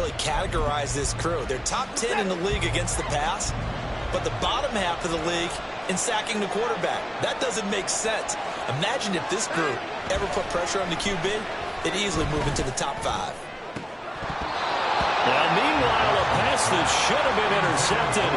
really categorize this crew. They're top 10 in the league against the pass, but the bottom half of the league in sacking the quarterback. That doesn't make sense. Imagine if this group ever put pressure on the QB, they'd easily move into the top 5. Well, meanwhile, a pass that should have been intercepted,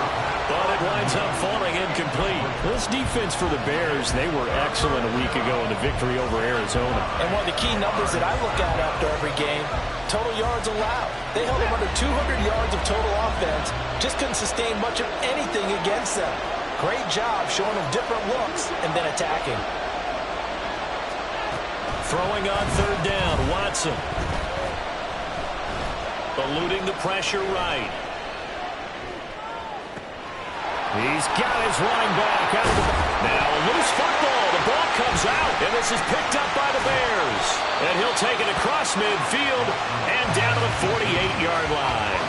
but it winds up falling incomplete. This defense for the Bears, they were excellent a week ago in the victory over Arizona. And one of the key numbers that I look at after every game, total yards allowed. They held them under 200 yards of total offense, just couldn't sustain much of anything against them. Great job showing them different looks and then attacking. Throwing on third down, Watson. Eluding the pressure right. He's got his running back out of the now a loose football. The ball comes out, and this is picked up by the Bears. And he'll take it across midfield and down to the 48-yard line.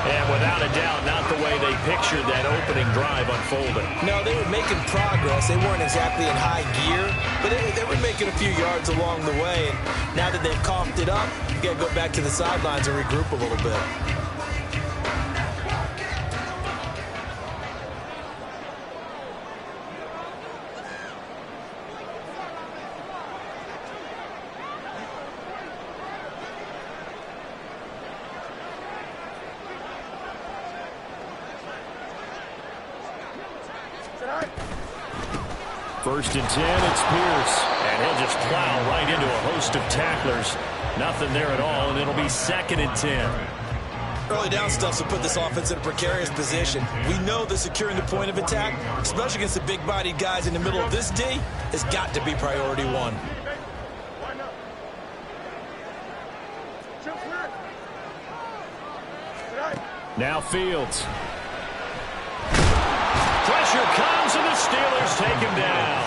And without a doubt, not the way they pictured that opening drive unfolding. No, they were making progress. They weren't exactly in high gear, but they were making a few yards along the way. And now that they've coughed it up, you got to go back to the sidelines and regroup a little bit. First and 10, it's Pierce. And he'll just plow right into a host of tacklers. Nothing there at all, and it'll be 2nd and 10. Early down stuff will put this offense in a precarious position. We know that securing the point of attack, especially against the big-bodied guys in the middle of this D, has got to be priority one. Now Fields. Pressure comes, and the Steelers take him down.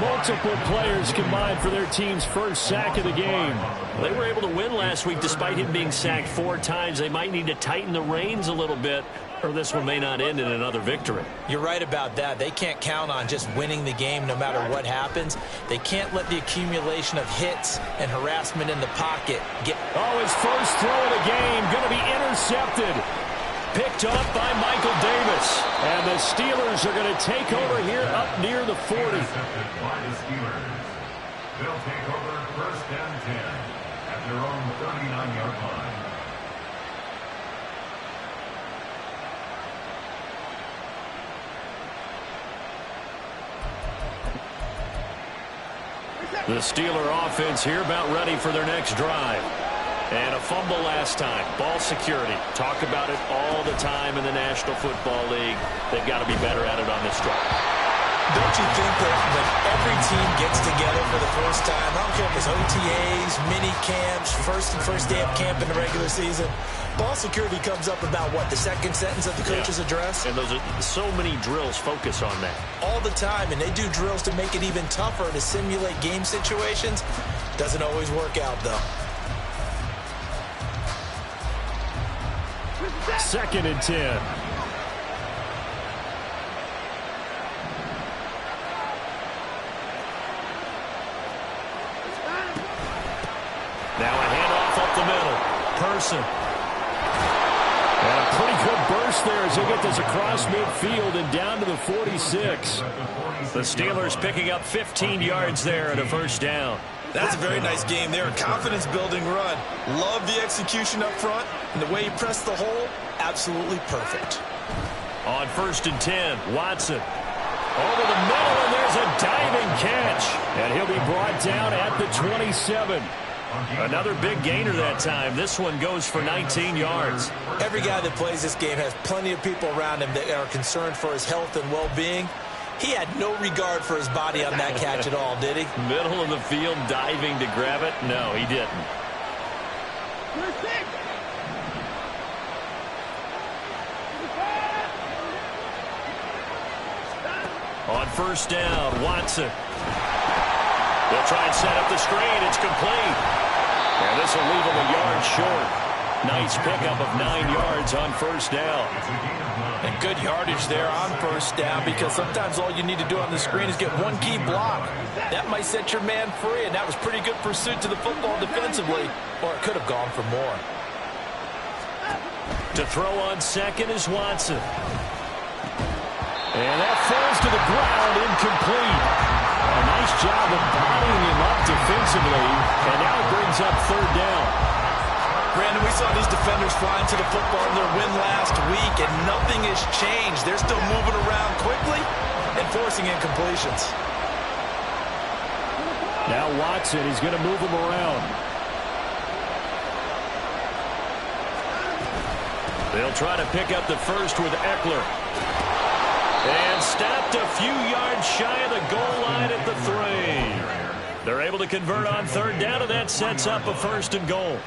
Multiple players combined for their team's first sack of the game. They were able to win last week despite him being sacked 4 times. They might need to tighten the reins a little bit, or this one may not end in another victory. You're right about that. They can't count on just winning the game no matter what happens. They can't let the accumulation of hits and harassment in the pocket get... Oh, his first throw of the game going to be intercepted. Picked up by Michael Davis. And the Steelers are going to take over here up near the 40. They'll take over 1st and 10 at their own 39-yard line. The Steeler offense here about ready for their next drive. And a fumble last time. Ball security. Talk about it all the time in the National Football League. They've got to be better at it on this drive. Don't you think that when every team gets together for the first time, I don't care if it's OTAs, mini camps, first day of camp in the regular season, ball security comes up about what, the second sentence of the coach's address? And those are so many drills focus on that. All the time, and they do drills to make it even tougher to simulate game situations. Doesn't always work out, though. 2nd and 10. Now a handoff up the middle. Person. And a pretty good burst there as they get this across midfield and down to the 46. The Steelers picking up 15 yards there at a first down. That's a very nice game there. Confidence-building run. Love the execution up front. And the way he pressed the hole, absolutely perfect. On 1st and 10, Watson. Over the middle, and there's a diving catch. And he'll be brought down at the 27. Another big gainer that time. This one goes for 19 yards. Every guy that plays this game has plenty of people around him that are concerned for his health and well-being. He had no regard for his body on that catch at all, did he? Middle of the field, diving to grab it? No, he didn't. On 1st down, Watson. They'll try and set up the screen. It's complete. And this will leave him a yard short. Nice pickup of 9 yards on 1st down. And good yardage there on 1st down, because sometimes all you need to do on the screen is get one key block. That might set your man free, and that was pretty good pursuit to the football defensively, or it could have gone for more. To throw on second is Watson. And that falls to the ground, incomplete. A nice job of bodying him up defensively, and now it brings up third down. Brandon, we saw these defenders flying to the football in their win last week, and nothing has changed. They're still moving around quickly and forcing incompletions. Now Watson is going to move him around. They'll try to pick up the first with Eckler. And stopped a few yards shy of the goal line at the 3. They're able to convert on third down, and that sets up a first and goal.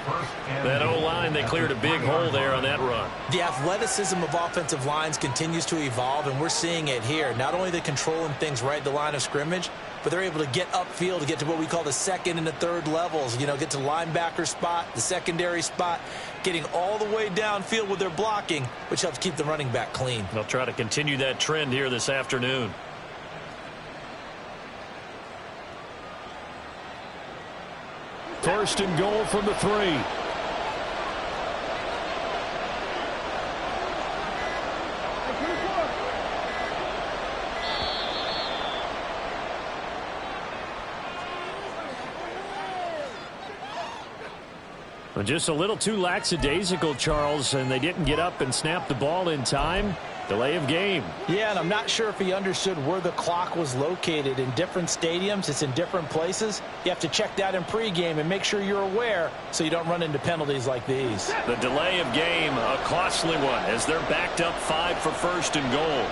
That O-line, they cleared a big hole there on that run. The athleticism of offensive lines continues to evolve, and we're seeing it here. Not only they're controlling things right at the line of scrimmage, but they're able to get upfield to get to what we call the second and the third levels. You know, get to linebacker spot, the secondary spot, getting all the way downfield with their blocking, which helps keep the running back clean. They'll try to continue that trend here this afternoon. First and goal from the 3. Just a little too lackadaisical, Charles, and they didn't get up and snap the ball in time. Delay of game. Yeah, and I'm not sure if he understood where the clock was located. In different stadiums, it's in different places. You have to check that in pregame and make sure you're aware so you don't run into penalties like these. The delay of game, a costly one, as they're backed up 5 for first and goal.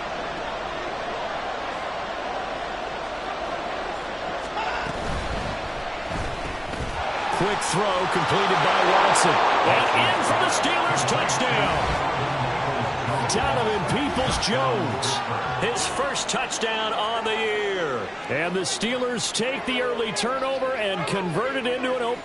Quick throw completed by Watson. And in for the Steelers touchdown. Donovan Peoples-Jones, his first touchdown on the year. And the Steelers take the early turnover and convert it into an open.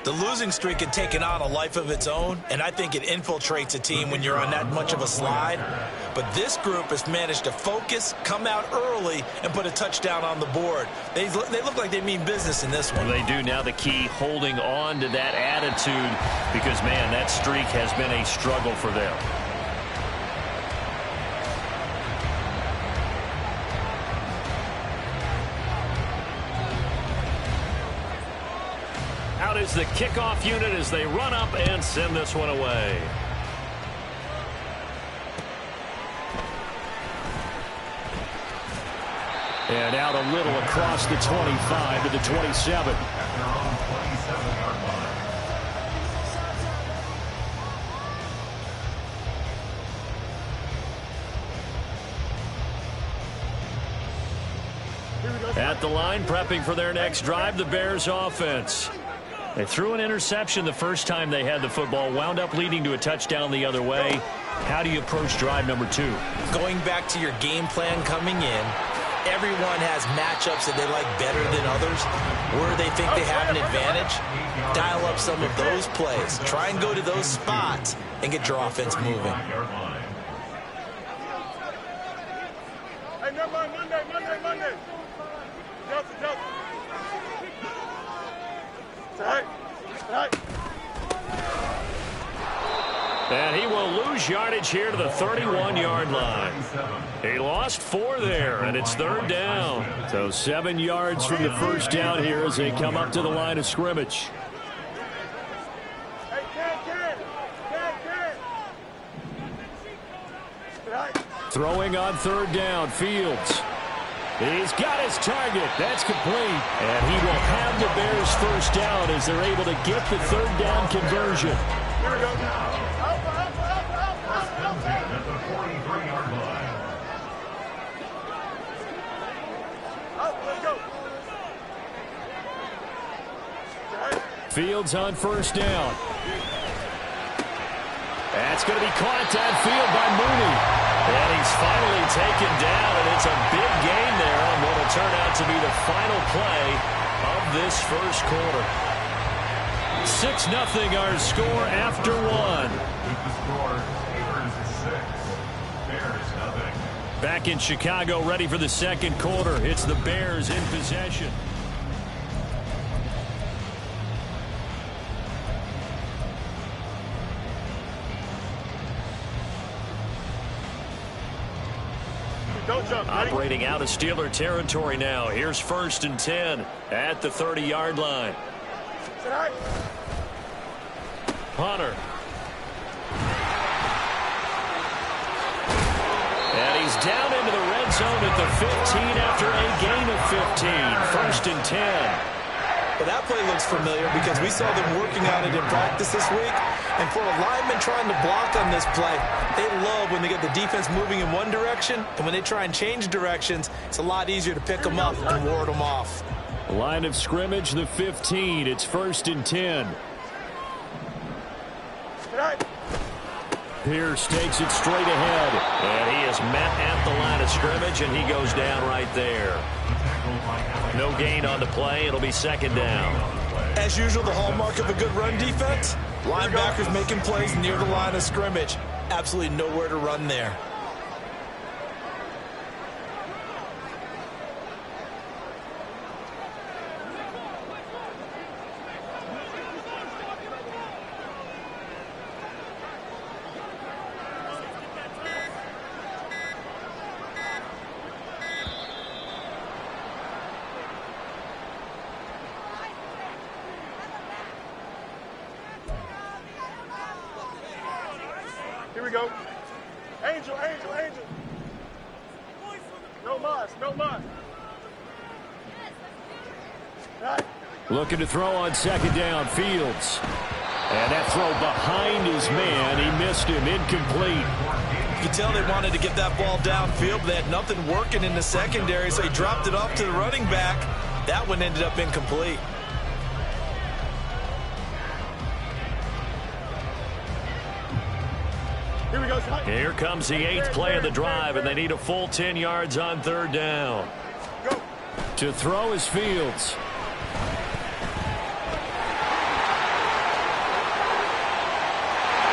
The losing streak had taken on a life of its own, and I think it infiltrates a team when you're on that much of a slide. But this group has managed to focus, come out early, and put a touchdown on the board. They look like they mean business in this one. Well, they do. Now the key, holding on to that attitude, because, man, that streak has been a struggle for them. Out is the kickoff unit as they run up and send this one away. And out a little across the 25 to the 27. At their own 27-yard line. At the line, prepping for their next drive, the Bears offense. They threw an interception the first time they had the football, wound up leading to a touchdown the other way. How do you approach drive number 2? Going back to your game plan coming in, everyone has matchups that they like better than others. Where they think they have an advantage, dial up some of those plays. Try and go to those spots and get your offense moving. Hey, never mind, Monday. Delta. Right. And he will lose yardage here to the 31-yard line. He lost 4 there, and it's 3rd down. So 7 yards from the first down here as they come up to the line of scrimmage. Hey, Right. Throwing on 3rd down, Fields. He's got his target. That's complete. And he will have the Bears first down as they're able to get the 3rd down conversion. Here we go. At the 43-yard line. Let's go. Fields on 1st down. That's going to be caught downfield by Mooney. And he's finally taken down, and it's a big gain there on what will turn out to be the final play of this first quarter. 6-0 our score after 1. With the score, Steelers 6, Bears nothing. Back in Chicago, ready for the second quarter. It's the Bears in possession. Don't jump. Operating out of Steeler territory now. Here's 1st and 10 at the 30-yard line. Hunter. And he's down into the red zone at the 15 after a gain of 15. 1st and 10. But that play looks familiar because we saw them working on it in practice this week. And for a lineman trying to block on this play, they love when they get the defense moving in one direction. And when they try and change directions, it's a lot easier to pick them up and ward them off. Line of scrimmage, the 15. It's 1st and 10. Pierce takes it straight ahead. And he is met at the line of scrimmage, and he goes down right there. No gain on the play. It'll be 2nd down. As usual, the hallmark of a good run defense, linebackers making plays near the line of scrimmage. Absolutely nowhere to run there. Here we go. Angel. No mas. Right. Looking to throw on 2nd down, Fields. And that throw behind his man. He missed him, incomplete. You can tell they wanted to get that ball downfield, but they had nothing working in the secondary, so he dropped it off to the running back. That one ended up incomplete. Here we go. Here comes the 8th play of the drive, and they need a full 10 yards on 3rd down. Go. To throw is Fields.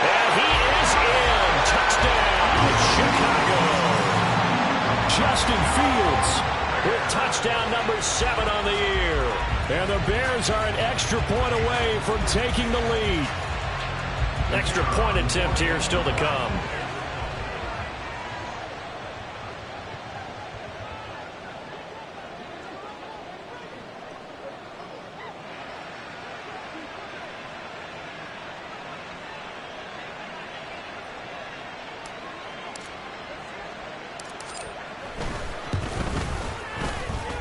And he is in. Touchdown, Chicago. Justin Fields with touchdown number 7 on the year. And the Bears are an extra point away from taking the lead. Extra point attempt here still to come.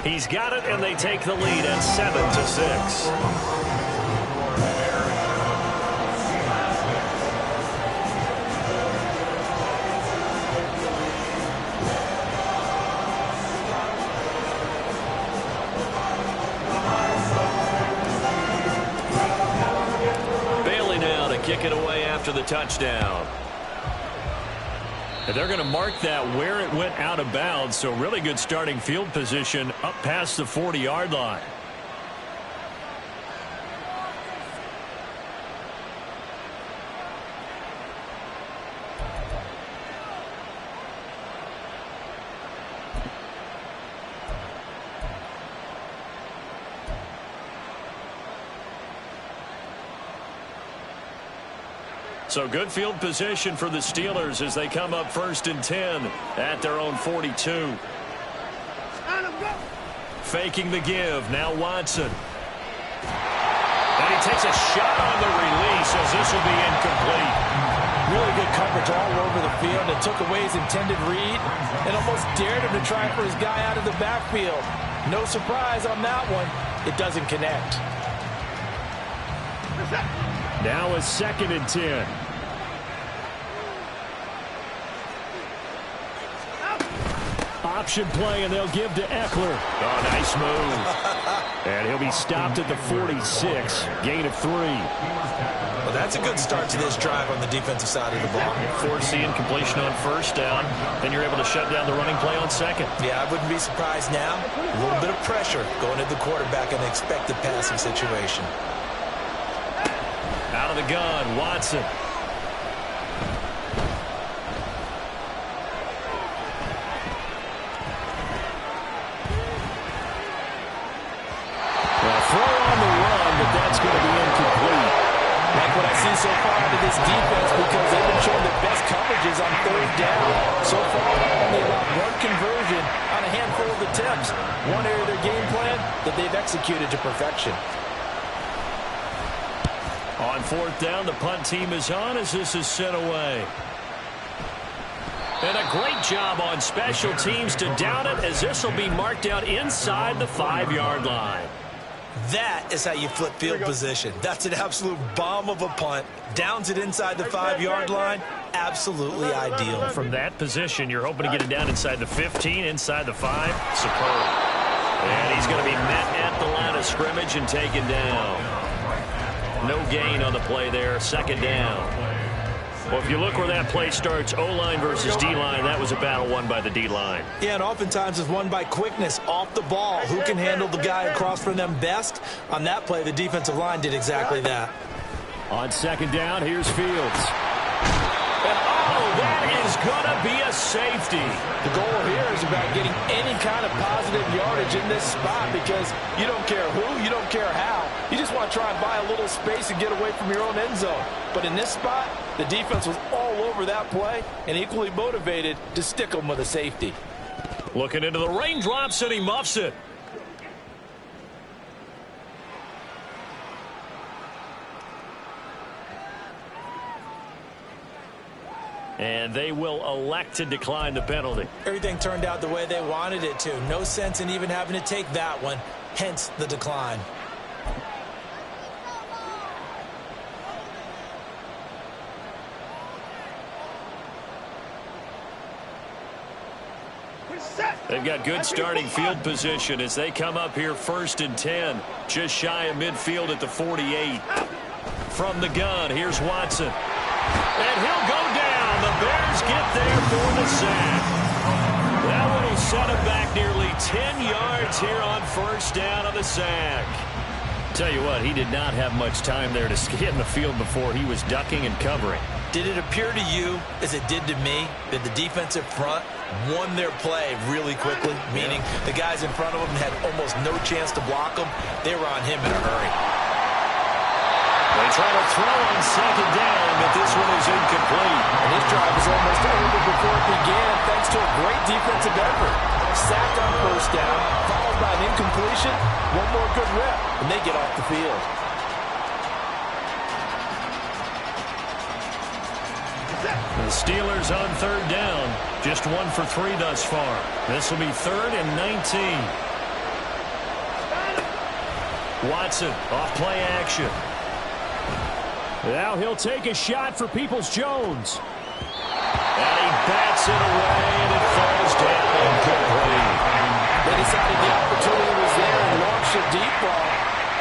He's got it, and they take the lead at 7-6. Bailey now to kick it away after the touchdown. And they're going to mark that where it went out of bounds, so really good starting field position up past the 40-yard line. So good field position for the Steelers as they come up 1st and 10 at their own 42. Faking the give. Now Watson. And he takes a shot on the release as this will be incomplete. Really good coverage all over the field. It took away his intended read and almost dared him to try for his guy out of the backfield. No surprise on that one. It doesn't connect. Now a 2nd and 10. Option play, and they'll give to Eckler. Oh, nice move. And he'll be stopped at the 46. Gain of 3. Well, that's a good start to this drive on the defensive side of the ball. Force the incompletion on 1st down. Then you're able to shut down the running play on 2nd. Yeah, I wouldn't be surprised now. A little bit of pressure going at the quarterback in an expected passing situation. Out of the gun, Watson. Throw on the run, but that's going to be incomplete. Like what I see so far out of this defense, because they've been showing the best coverages on 3rd down. So far, only allowed 1 conversion on a handful of attempts. One area of their game plan that they've executed to perfection. On 4th down, the punt team is on as this is sent away. And a great job on special teams to down it as this will be marked out inside the 5-yard line. That is how you flip field position. That's an absolute bomb of a punt. Downs it inside the 5-yard line. Absolutely ideal. From that position, you're hoping to get it down inside the 15, inside the 5. Superb. And he's going to be met at the line of scrimmage and taken down. No gain on the play there. 2nd down. Well, if you look where that play starts, O-line versus D-line, that was a battle won by the D-line. Yeah, and oftentimes it's won by quickness off the ball. Who can handle the guy across from them best? On that play, the defensive line did exactly that. On 2nd down, here's Fields. And, oh, that is going to be a safety. The goal here is about getting any kind of positive yardage in this spot because you don't care who, you don't care how. You just want to try and buy a little space and get away from your own end zone. But in this spot, the defense was all over that play and equally motivated to stick them with a safety. Looking into the raindrops, and he muffs it. And they will elect to decline the penalty. Everything turned out the way they wanted it to. No sense in even having to take that one, hence the decline. They've got good starting field position as they come up here 1st and 10. Just shy of midfield at the 48. From the gun, here's Watson. And he'll go down. The Bears get there for the sack. That one will set him back nearly 10 yards here on 1st down on the sack. Tell you what, he did not have much time there to scan the field before he was ducking and covering. Did it appear to you, as it did to me, that the defensive front won their play really quickly? Meaning the guys in front of them had almost no chance to block them. They were on him in a hurry. They try to throw on 2nd down, but this one is incomplete. And his drive was almost over before it began, thanks to a great defensive effort. Sacked on 1st down, followed by an incompletion. One more good rep, and they get off the field. The Steelers on 3rd down. Just 1 for 3 thus far. This will be 3rd and 19. Watson off play action. Now he'll take a shot for Peoples-Jones. And he bats it away, and it falls down incomplete. They decided the opportunity was there and launched a deep ball,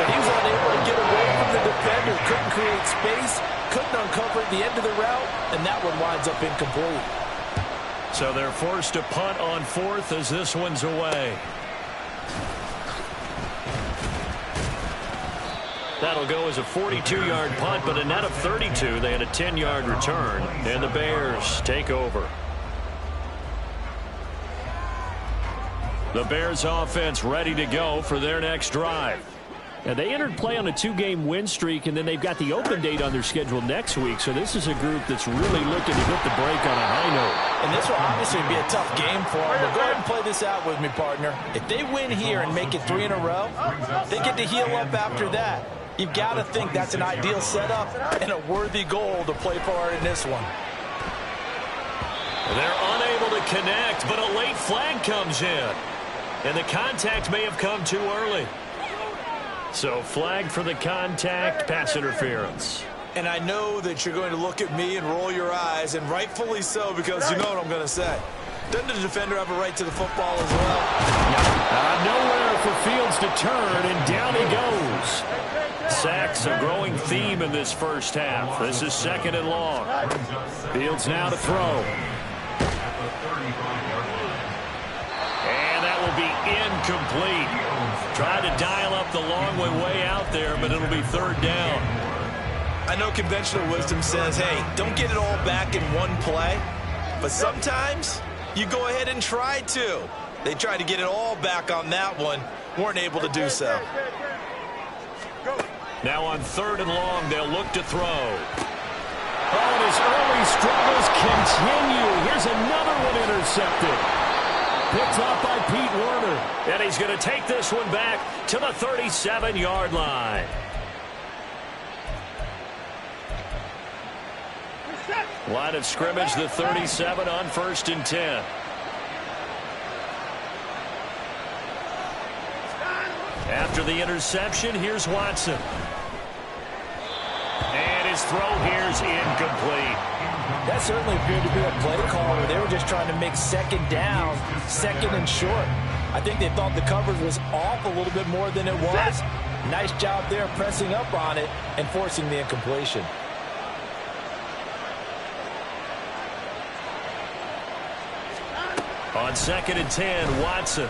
but he was unable to get away from the defender. Couldn't create space, couldn't uncover the end of the route, and that one winds up incomplete. So they're forced to punt on fourth as this one's away. That'll go as a 42-yard punt, but a net of 32. They had a 10-yard return, and the Bears take over. The Bears offense ready to go for their next drive. And they entered play on a 2-game win streak, and then they've got the open date on their schedule next week. So this is a group that's really looking to hit the break on a high note. And this will obviously be a tough game for them. But go ahead and play this out with me, partner. If they win here and make it 3 in a row, they get to heal up after that. You've got to think that's an ideal setup and a worthy goal to play for in this one. They're unable to connect, but a late flag comes in. And the contact may have come too early. So flag for the contact, pass interference. And I know that you're going to look at me and roll your eyes, and rightfully so, because you know what I'm going to say. Doesn't the defender have a right to the football as well? Nowhere for Fields to turn, and down he goes. Sacks a growing theme in this first half. This is 2nd and long. Fields now to throw. And that will be incomplete. Tried to dial up the long way out there, but it'll be 3rd down. I know conventional wisdom says, hey, don't get it all back in one play. But sometimes you go ahead and try to. They tried to get it all back on that one. Weren't able to do so. Now on 3rd and long, they'll look to throw. Oh, and his early struggles continue. Here's another one intercepted. Picked up by Pete Werner. And he's going to take this one back to the 37-yard line. Line of scrimmage, the 37 on 1st and 10. After the interception, here's Watson. And his throw here's incomplete. That certainly appeared to be a play call where they were just trying to make 2nd down, 2nd and short. I think they thought the coverage was off a little bit more than it was. Nice job there pressing up on it and forcing the incompletion. On 2nd and 10, Watson.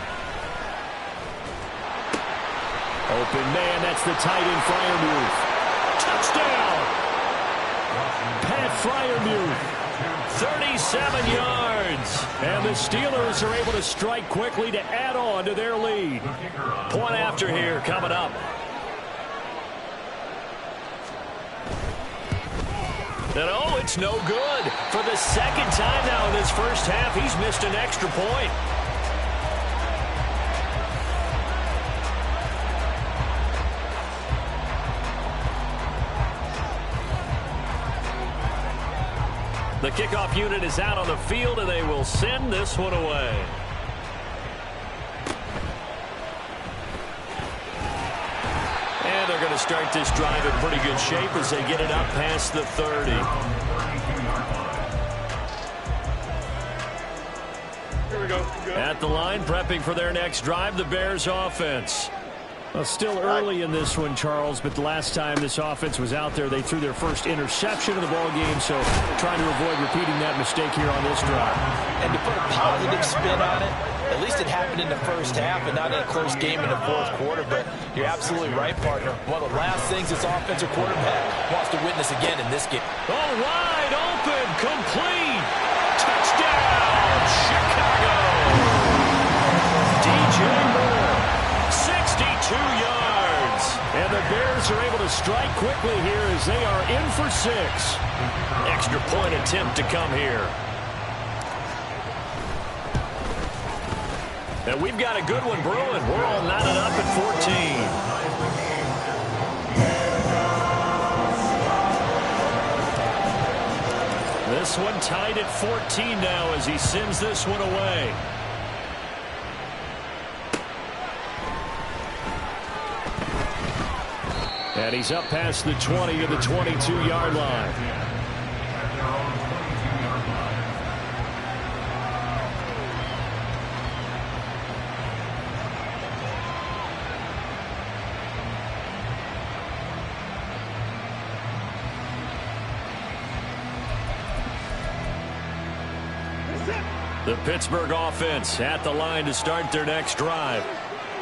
Open man, that's the tight end Freiermuth. Touchdown! Pat Freiermuth, 37 yards. And the Steelers are able to strike quickly to add on to their lead. Point after here coming up. And oh, it's no good. For the 2nd time now in this first half, he's missed an extra point. The kickoff unit is out on the field, and they will send this one away. And they're going to start this drive in pretty good shape as they get it up past the 30. Here we go. At the line, prepping for their next drive, the Bears offense. Well, still early in this one, Charles, but the last time this offense was out there, they threw their first interception of the ball game, so trying to avoid repeating that mistake here on this drive. And to put a positive spin on it, at least it happened in the first half and not in a close game in the 4th quarter, but you're absolutely right, partner. One of the last things this offensive quarterback wants to witness again in this game. Oh, wide open, complete, touchdown, Chicago! DJ Moore, 62 yards. And the Bears are able to strike quickly here as they are in for 6. Extra point attempt to come here. And we've got a good one brewing. We're all knotted up at 14. This one tied at 14 now as he sends this one away. And he's up past the 20 to the 22-yard line. The Pittsburgh offense at the line to start their next drive.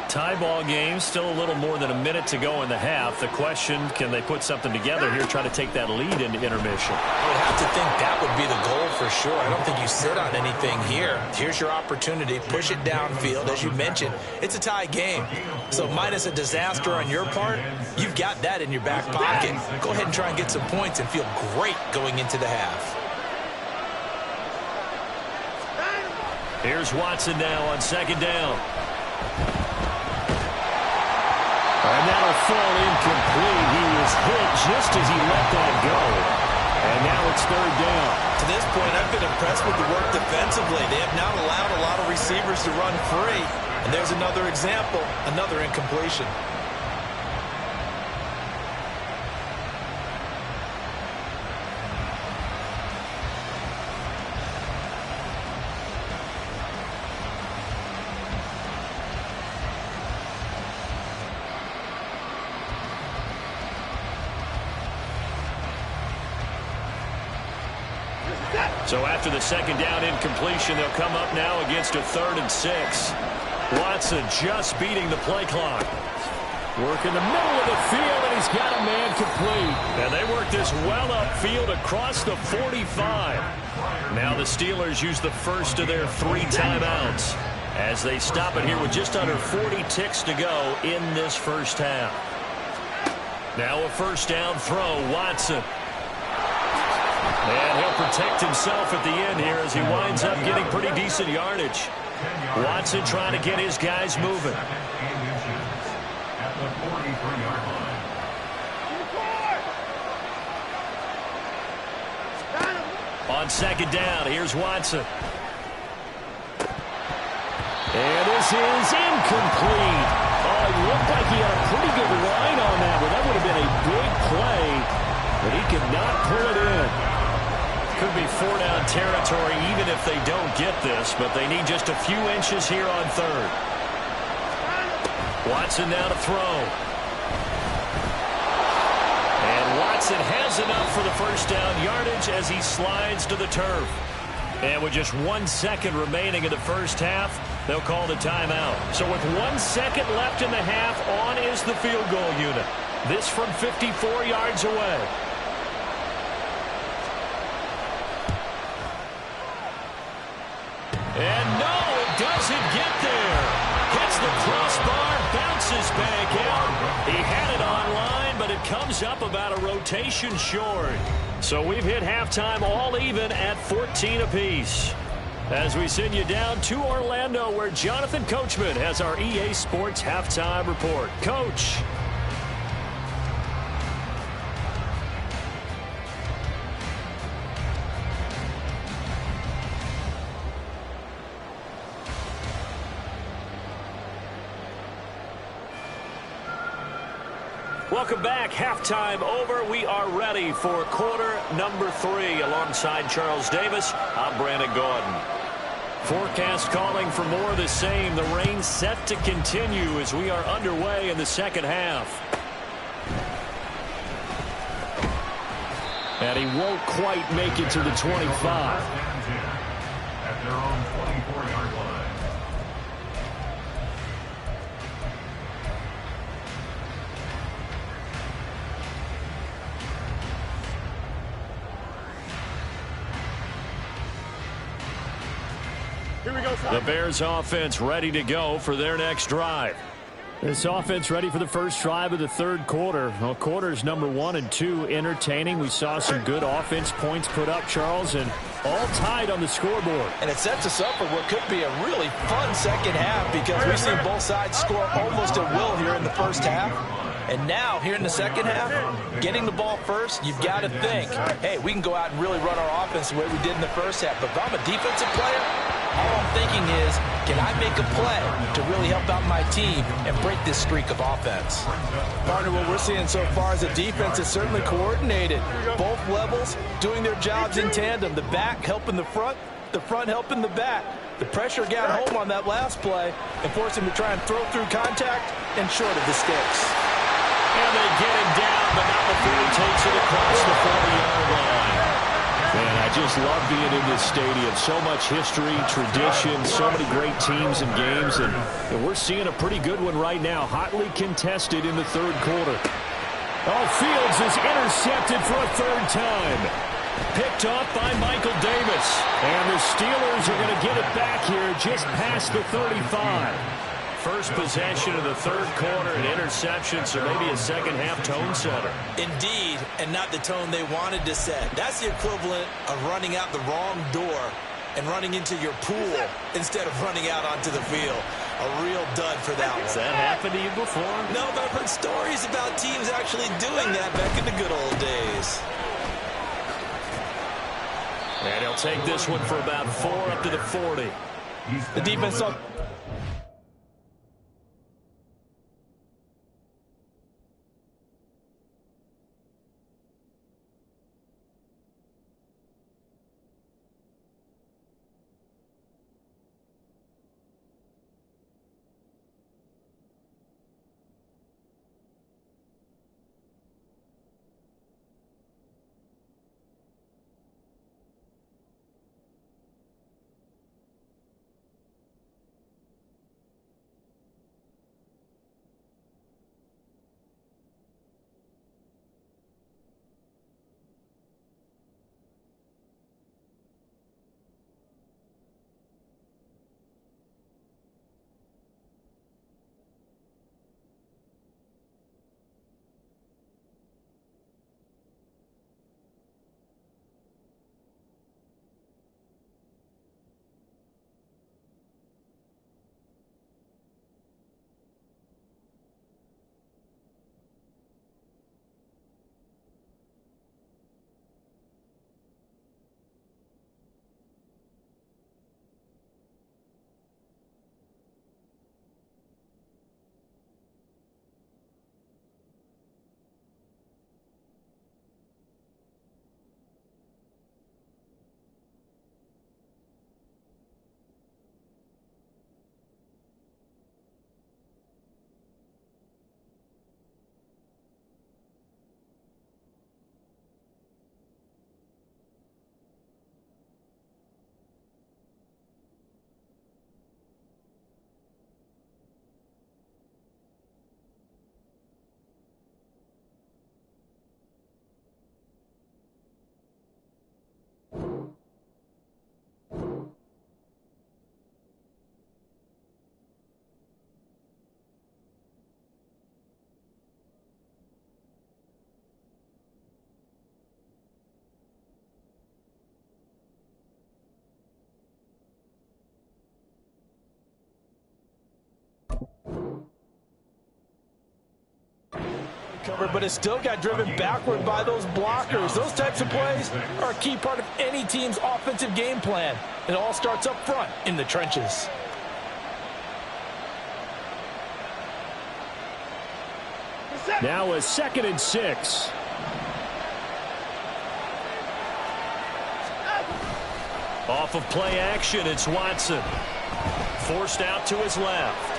Tie ball game, still a little more than a minute to go in the half. The question, can they put something together here, try to take that lead into intermission? I would have to think that would be the goal for sure. I don't think you sit on anything here. Here's your opportunity. Push it downfield. As you mentioned, it's a tie game. So minus a disaster on your part, you've got that in your back pocket. Go ahead and try and get some points and feel great going into the half. Here's Watson now on second down. And that'll fall incomplete. He was hit just as he let that go. And now it's third down. To this point, I've been impressed with the work defensively. They have not allowed a lot of receivers to run free. And there's another example, another incompletion. So after the second down incompletion, they'll come up now against a 3rd and 6. Watson just beating the play clock. Work in the middle of the field, and he's got a man complete. And they work this well upfield across the 45. Now the Steelers use the first of their 3 timeouts as they stop it here with just under 40 ticks to go in this first half. Now a first down throw, Watson. And he'll protect himself at the end here as he winds up getting pretty decent yardage. Watson trying to get his guys moving. At the 43-yard line. On second down, here's Watson. And this is incomplete. Oh, it looked like he had a pretty good line on that one. That would have been a big play, but he could not pull it in. Could be 4-down territory even if they don't get this, but they need just a few inches here on third. Watson now to throw. And Watson has enough for the first down yardage as he slides to the turf. And with just 1 second remaining in the first half, they'll call the timeout. So with 1 second left in the half, on is the field goal unit. This from 54 yards away. And no, it doesn't get there. Hits the crossbar, bounces back out. He had it online, but it comes up about a rotation short. So we've hit halftime all even at 14 apiece. As we send you down to Orlando, where Jonathan Coachman has our EA Sports halftime report. Coach. Welcome back. Halftime over. We are ready for quarter number 3. Alongside Charles Davis, I'm Brandon Gaudin. Forecast calling for more of the same. The rain set to continue as we are underway in the second half. And he won't quite make it to the 25. At their own 24-yard line. Here we go, son. The Bears offense ready to go for their next drive. This offense ready for the first drive of the third quarter. Well, quarters number 1 and 2 entertaining. We saw some good offense points put up, Charles, and all tied on the scoreboard. And it sets us up for what could be a really fun second half because we've seen both sides score almost at will here in the first half. And now, here in the second half, getting the ball first, you've got to think, hey, we can go out and really run our offense the way we did in the first half. But if I'm a defensive player, All I'm thinking is, can I make a play to really help out my team and break this streak of offense? Partner, what we're seeing so far is the defense is certainly coordinated. Both levels doing their jobs in tandem. The back helping the front helping the back. The pressure got home on that last play and forced him to try and throw through contact and short of the sticks. And they get him down, but not before he takes it across the 40-yard line. Man, I just love being in this stadium. So much history, tradition, so many great teams and games, and we're seeing a pretty good one right now. Hotly contested in the third quarter. Oh, Fields is intercepted for a third time. Picked off by Michael Davis. And the Steelers are going to get it back here just past the 35. First possession of the third quarter, an interception, so maybe a second-half tone setter. Indeed, and not the tone they wanted to set. That's the equivalent of running out the wrong door and running into your pool instead of running out onto the field. A real dud for that one. Has that happened to you before? No, but I've heard stories about teams actually doing that back in the good old days. And he'll take this one for about 4 up to the 40. The defense saw... But it still got driven backward by those blockers. Those types of plays are a key part of any team's offensive game plan. It all starts up front in the trenches. Now a 2nd and 6. Off of play action, it's Watson. Forced out to his left.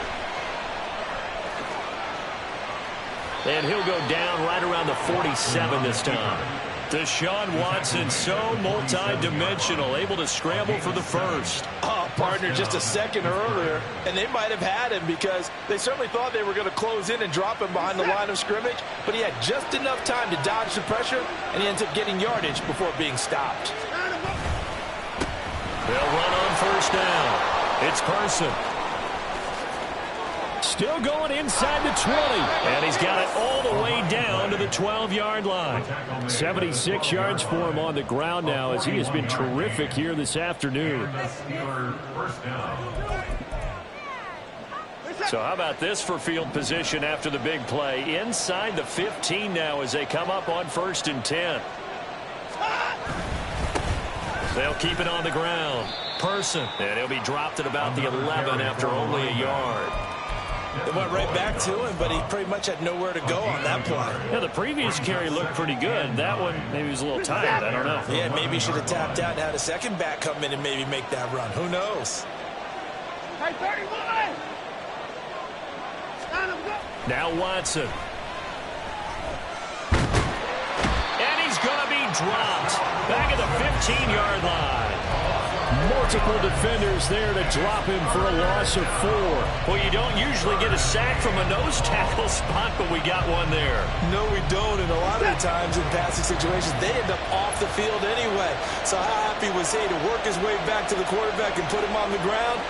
And he'll go down right around the 47 this time. Deshaun Watson, so multi-dimensional, able to scramble for the first. Oh, partner, just a second earlier, and they might have had him because they certainly thought they were going to close in and drop him behind the line of scrimmage, but he had just enough time to dodge the pressure, and he ends up getting yardage before being stopped. They'll run on first down. It's Carson. Still going inside the 20. And he's got it all the way down to the 12-yard line. 76 yards for him on the ground now as he has been terrific here this afternoon. So how about this for field position after the big play? Inside the 15 now as they come up on 1st and 10. They'll keep it on the ground. person. And he'll be dropped at about the 11 after only a yard. It went right back to him, but he pretty much had nowhere to go on that play. Yeah, the previous carry looked pretty good. That one maybe was a little tired. I don't know. Yeah, maybe he should have tapped out and had a second back come in and maybe make that run. Who knows? Hey, 31! Now Watson. And he's going to be dropped back at the 15-yard line. Multiple defenders there to drop him for a loss of 4. Well, you don't usually get a sack from a nose tackle spot, but we got one there. No, we don't, and a lot of the times in passing situations, they end up off the field anyway. So how happy was he to work his way back to the quarterback and put him on the ground?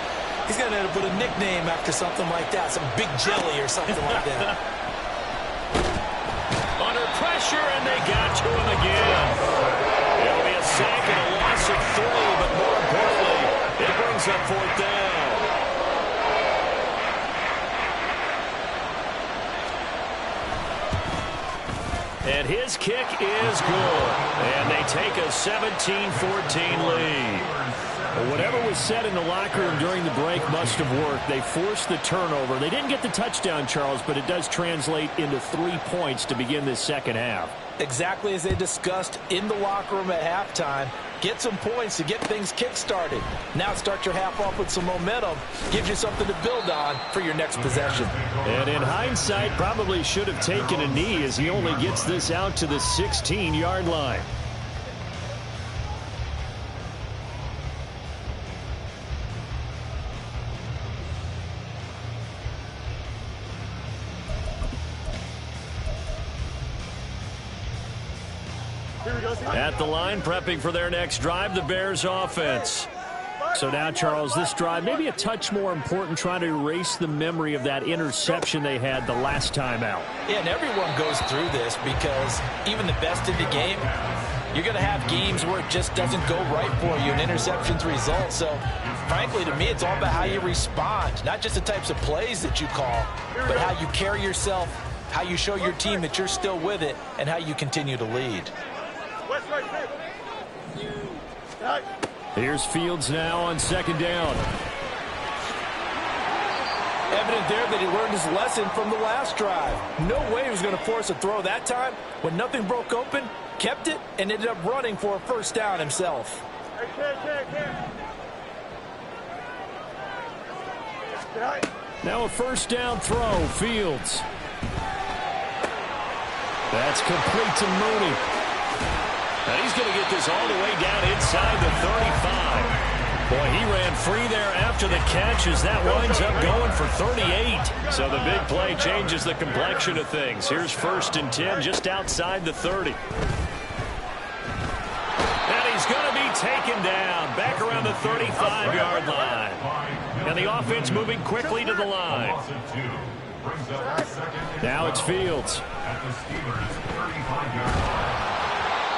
He's going to end up with a nickname after something like that, some Big Jelly or something like that. Under pressure, and they got to him again. It'll be a sack and a loss of 3, but more importantly, it brings up 4th down. And his kick is good. And they take a 17-14 lead. Whatever was said in the locker room during the break must have worked. They forced the turnover. They didn't get the touchdown, Charles, but it does translate into 3 points to begin this second half. Exactly as they discussed in the locker room at halftime. Get some points to get things kick-started. Now start your half off with some momentum. Gives you something to build on for your next possession. And in hindsight, probably should have taken a knee as he only gets this out to the 16-yard line. At the line, prepping for their next drive, the Bears offense. So now, Charles, this drive maybe a touch more important, trying to erase the memory of that interception they had the last time out. Yeah, and everyone goes through this because even the best in the game, you're going to have games where it just doesn't go right for you and interceptions result. So, frankly, to me, it's all about how you respond, not just the types of plays that you call, but how you carry yourself, how you show your team that you're still with it, and how you continue to lead. Here's Fields now on 2nd down. Evident there that he learned his lesson from the last drive. No way he was going to force a throw that time. When nothing broke open, kept it, and ended up running for a 1st down himself. Now a 1st down throw, Fields. That's complete to Mooney. Now he's going to get this all the way down inside the 35. Boy, he ran free there after the catch as that winds up going for 38. So the big play changes the complexion of things. Here's 1st and 10 just outside the 30. And he's going to be taken down back around the 35-yard line. And the offense moving quickly to the line. Now it's Fields.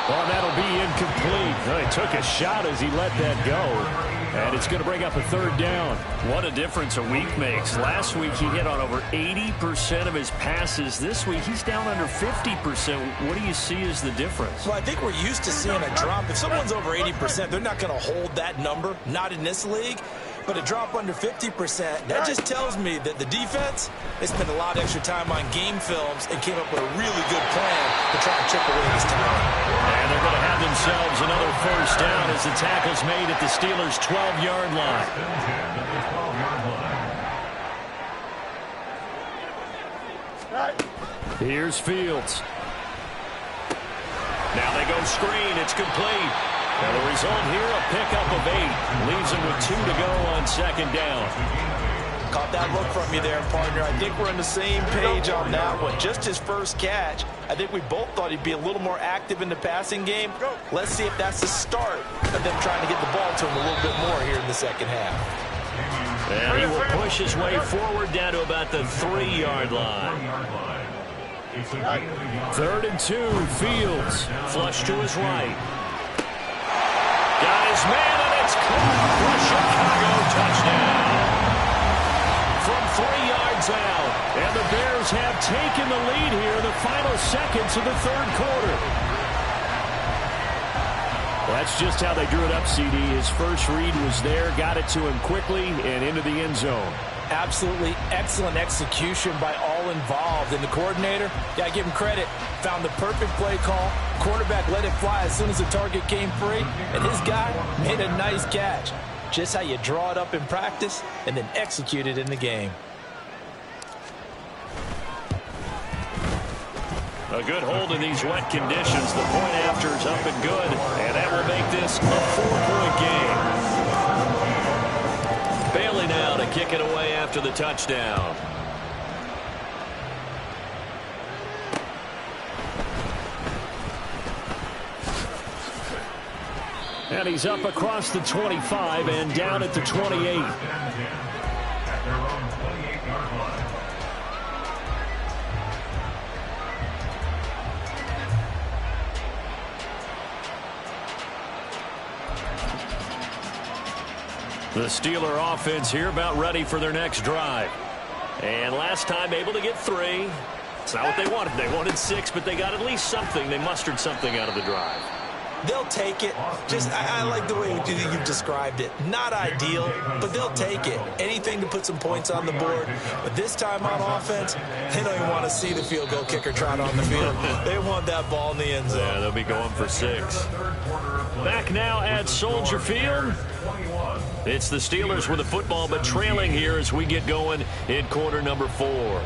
Well, that'll be incomplete. Well, he took a shot as he let that go. And it's going to bring up a 3rd down. What a difference a week makes. Last week he hit on over 80% of his passes. This week he's down under 50%. What do you see as the difference? Well, I think we're used to seeing a drop. If someone's over 80%, they're not going to hold that number. Not in this league. But a drop under 50%, that just tells me that the defense, they spent a lot of extra time on game films and came up with a really good plan to try and chip away this time. And they're going to have themselves another 1st down as the tackle's made at the Steelers' 12-yard line. Here's Fields. Now they go screen. It's complete. And the result here, a pickup of 8. Leaves him with 2 to go on 2nd down. Caught that look from you there, partner. I think we're on the same page on that one. Just his 1st catch. I think we both thought he'd be a little more active in the passing game. Let's see if that's the start of them trying to get the ball to him a little bit more here in the second half. And he will push his way forward down to about the 3-yard line. 3rd and 2, Fields. Flush to his right. Got his man, and it's caught for a Chicago touchdown. From 3 yards out, and the Bears have taken the lead here in the final seconds of the 3rd quarter. That's just how they drew it up, CD. His first read was there, got it to him quickly, and into the end zone. Absolutely excellent execution by all involved. And the coordinator, got to give him credit, found the perfect play call. Quarterback let it fly as soon as the target came free. And his guy made a nice catch. Just how you draw it up in practice and then execute it in the game. A good hold in these wet conditions. The point after is up and good. And that will make this a 4-point game. Bailey now to kick it away after the touchdown. And he's up across the 25 and down at the 28. At their own 28-yard line. The Steeler offense here about ready for their next drive. And last time able to get 3. It's not what they wanted. They wanted 6, but they got at least something. They mustered something out of the drive. They'll take it. I like the way you've described it. Not ideal, but they'll take it. Anything to put some points on the board. But this time on offense, they don't even want to see the field goal kicker trot on the field. They want that ball in the end zone. Yeah, they'll be going for 6. Back now at Soldier Field. It's the Steelers with the football, but trailing here as we get going in quarter number 4.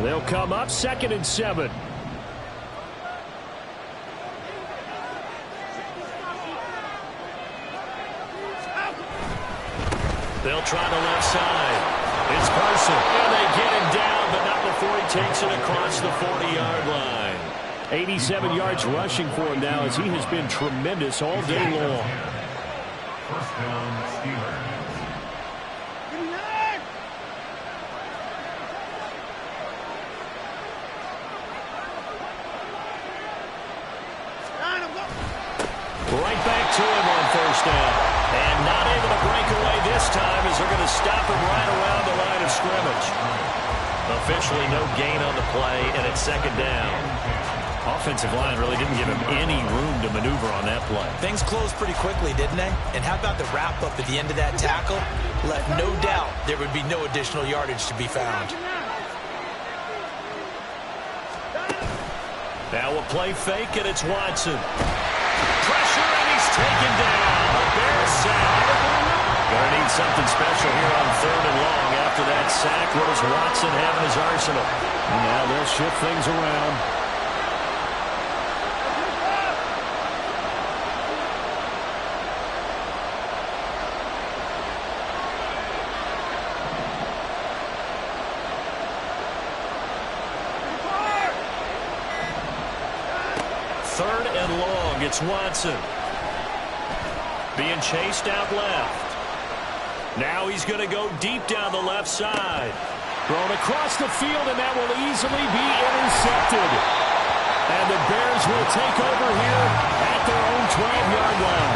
They'll come up 2nd and 7. They'll try the left side. It's Carson. And they get him down, but not before he takes it across the 40-yard line. 87 yards rushing for him now as he has been tremendous all day long. First down, Steelers. Right back to him on first down. And not able to break away this time as they're going to stop him right around the line of scrimmage. Officially no gain on the play, and it's 2nd down. Offensive line really didn't give him any room to maneuver on that play. Things closed pretty quickly, didn't they? And how about the wrap-up at the end of that tackle? Left no doubt there would be no additional yardage to be found. Now a play fake, and it's Watson. Pressure, and he's taken down. A Bears sack. Gonna need something special here on 3rd and long. After that sack, what does Watson have in his arsenal? Now they'll shift things around. It's Watson. Being chased out left. Now he's going to go deep down the left side. Thrown across the field, and that will easily be intercepted. And the Bears will take over here at their own 12-yard line.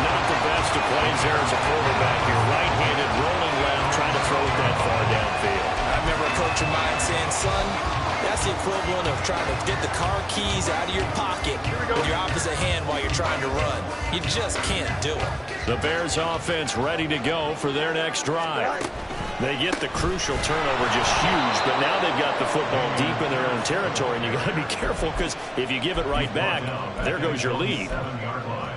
Not the best of plays there as a quarterback here. Right-handed, rolling left, trying to throw it that far downfield. I remember a coach of mine saying, son, that's the equivalent of trying to get the car keys out of your pocket with your opposite hand while you're trying to run. You just can't do it. The Bears offense ready to go for their next drive. They get the crucial turnover, just huge, but now they've got the football deep in their own territory, and you got to be careful because if you give it right back, there goes your lead.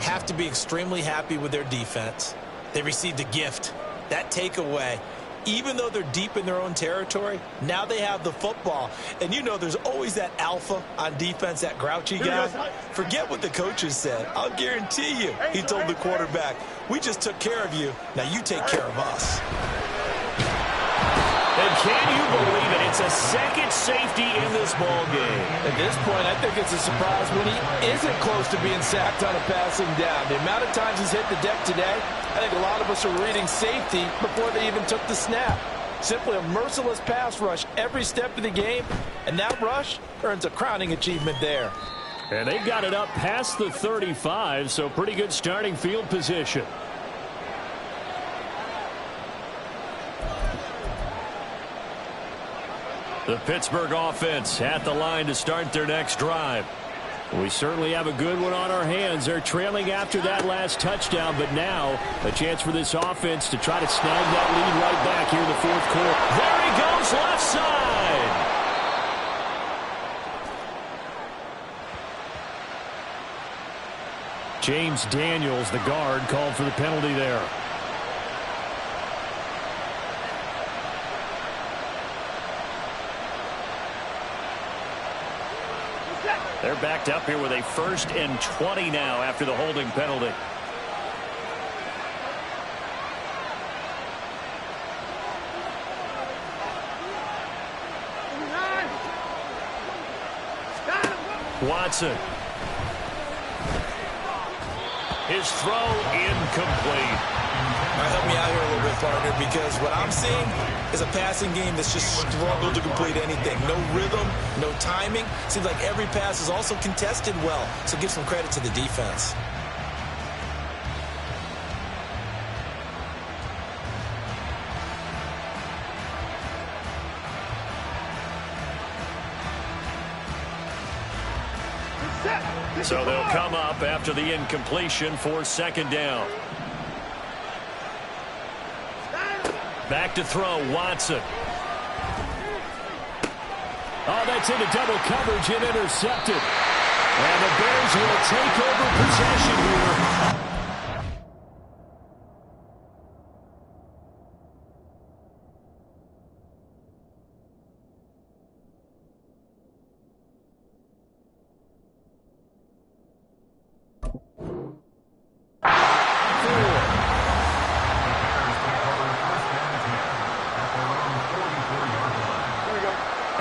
Have to be extremely happy with their defense. They received a gift. That takeaway. Even though they're deep in their own territory, now they have the football. And you know there's always that alpha on defense, that grouchy guy. Forget what the coaches said. I'll guarantee you, he told the quarterback, we just took care of you. Now you take care of us. And can you believe it? It's a second safety in this ball game. At this point, I think it's a surprise when he isn't close to being sacked on a passing down. The amount of times he's hit the deck today, I think a lot of us are reading safety before they even took the snap. Simply a merciless pass rush every step of the game, and that rush earns a crowning achievement there. And they got it up past the 35, so pretty good starting field position. The Pittsburgh offense at the line to start their next drive. We certainly have a good one on our hands. They're trailing after that last touchdown, but now a chance for this offense to try to snag that lead right back here in the fourth quarter. There he goes, left side. James Daniels, the guard, called for the penalty there. They're backed up here with a 1st and 20 now after the holding penalty. Watson. His throw incomplete. Help me out here a little bit, partner, because what I'm seeing is a passing game that's just struggled to complete anything. No rhythm, no timing. Seems like every pass is also contested well, so give some credit to the defense. So they'll come up after the incompletion for 2nd down. Back to throw, Watson. Oh, that's into double coverage and intercepted. And the Bears will take over possession here.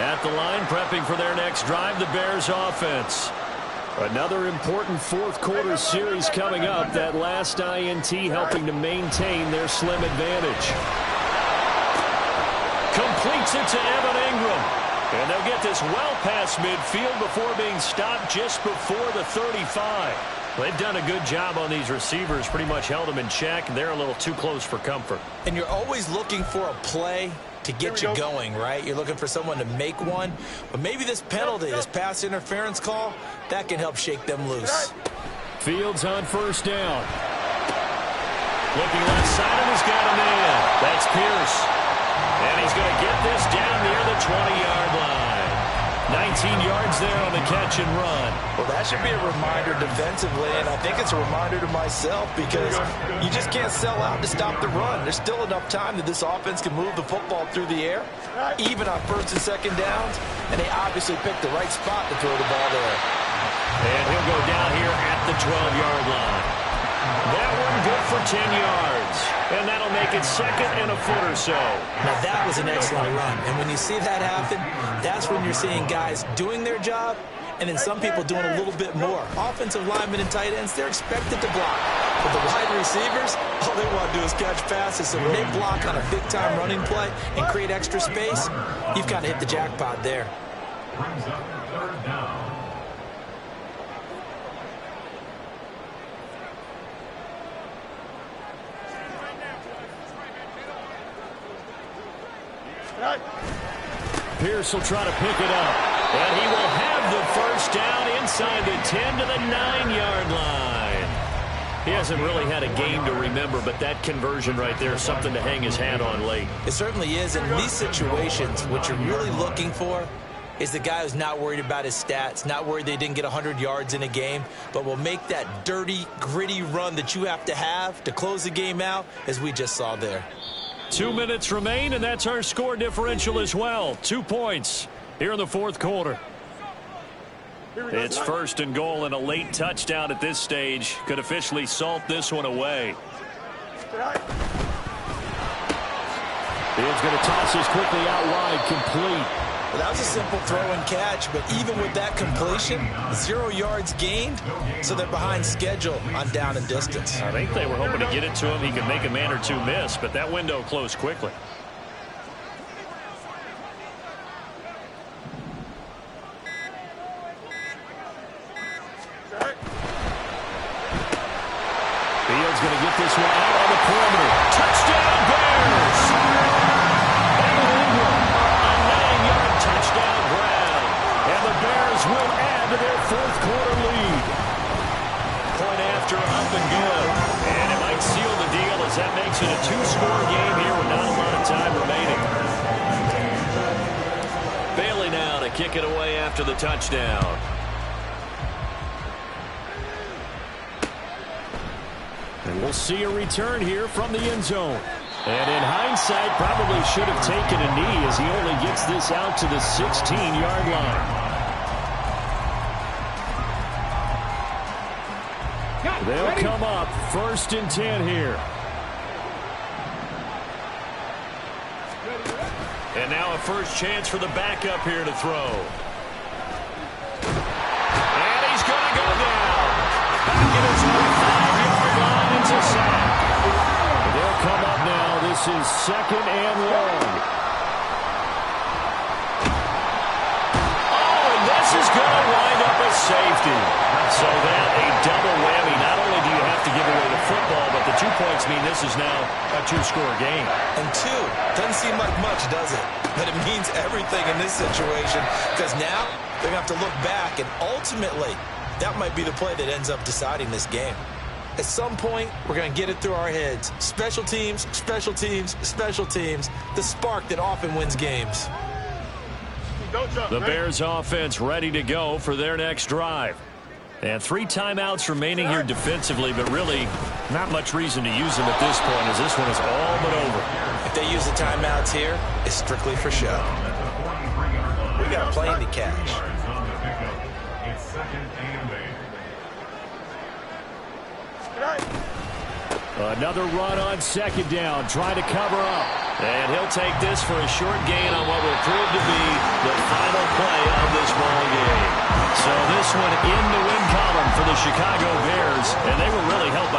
At the line, prepping for their next drive, the Bears offense. Another important fourth quarter series coming up. That last INT helping to maintain their slim advantage. Completes it to Evan Ingram. And they'll get this well past midfield before being stopped just before the 35. They've done a good job on these receivers, pretty much held them in check. They're a little too close for comfort. And you're always looking for a play to get you going, right? You're looking for someone to make one. But maybe this penalty, this pass interference call, that can help shake them loose. Fields on 1st down. Looking left side, and he's got him in. That's Pierce. And he's going to get this down near the 20-yard line. 19 yards there on the catch and run. Well, that should be a reminder defensively, and I think it's a reminder to myself because you just can't sell out to stop the run. There's still enough time that this offense can move the football through the air, even on 1st and 2nd downs, and they obviously picked the right spot to throw the ball there. And he'll go down here at the 12-yard line. That one good for 10 yards. And that'll make it 2nd and a foot or so. Now that was an excellent run. And when you see that happen, that's when you're seeing guys doing their job and then some people doing a little bit more. Offensive linemen and tight ends, they're expected to block. But the wide receivers, all they want to do is catch passes. So when they block on a big-time running play and create extra space, you've kind of hit the jackpot there. Brings up 3rd down. Pierce will try to pick it up. And he will have the 1st down inside the 10 to the 9-yard line. He hasn't really had a game to remember, but that conversion right there is something to hang his hat on late. It certainly is. In these situations, what you're really looking for is the guy who's not worried about his stats, not worried they didn't get 100 yards in a game, but will make that dirty, gritty run that you have to close the game out, as we just saw there. 2 minutes remain, and that's our score differential as well. 2 points here in the fourth quarter. It's 1st and goal, and a late touchdown at this stage could officially salt this one away. Fields going to toss this quickly out wide, complete. Well, that was a simple throw and catch, but even with that completion, 0 yards gained, so they're behind schedule on down and distance. I think they were hoping to get it to him. He could make a man or two miss, but that window closed quickly. that makes it a two-score game here with not a lot of time remaining. Bailey now to kick it away after the touchdown. And we'll see a return here from the end zone. And in hindsight, probably should have taken a knee as he only gets this out to the 16-yard line. They'll come up 1st and 10 here. And now a first chance for the backup here to throw. And he's going to go down. Back at his 5-yard line. It's a sack. They'll come up now. This is 2nd and long. Oh, and this is going to wind up a safety. So that a double whammy. Not only do you have to give away the football, but the 2 points mean this is now a two-score game. And 2 doesn't seem like much, does it? But it means everything in this situation because now they're going to have to look back, and ultimately that might be the play that ends up deciding this game. At some point, we're going to get it through our heads. Special teams, special teams, special teams, the spark that often wins games. The Bears offense ready to go for their next drive. And 3 timeouts remaining here defensively, but really not much reason to use them at this point as this one is all but over. If they use the timeouts here, it's strictly for show. We got a plane to catch. It's 2nd and 8. Another run on 2nd down, trying to cover up. And he'll take this for a short gain on what will prove to be the final play of this ball game. So this one in the win column for the Chicago Bears, and they were really helped by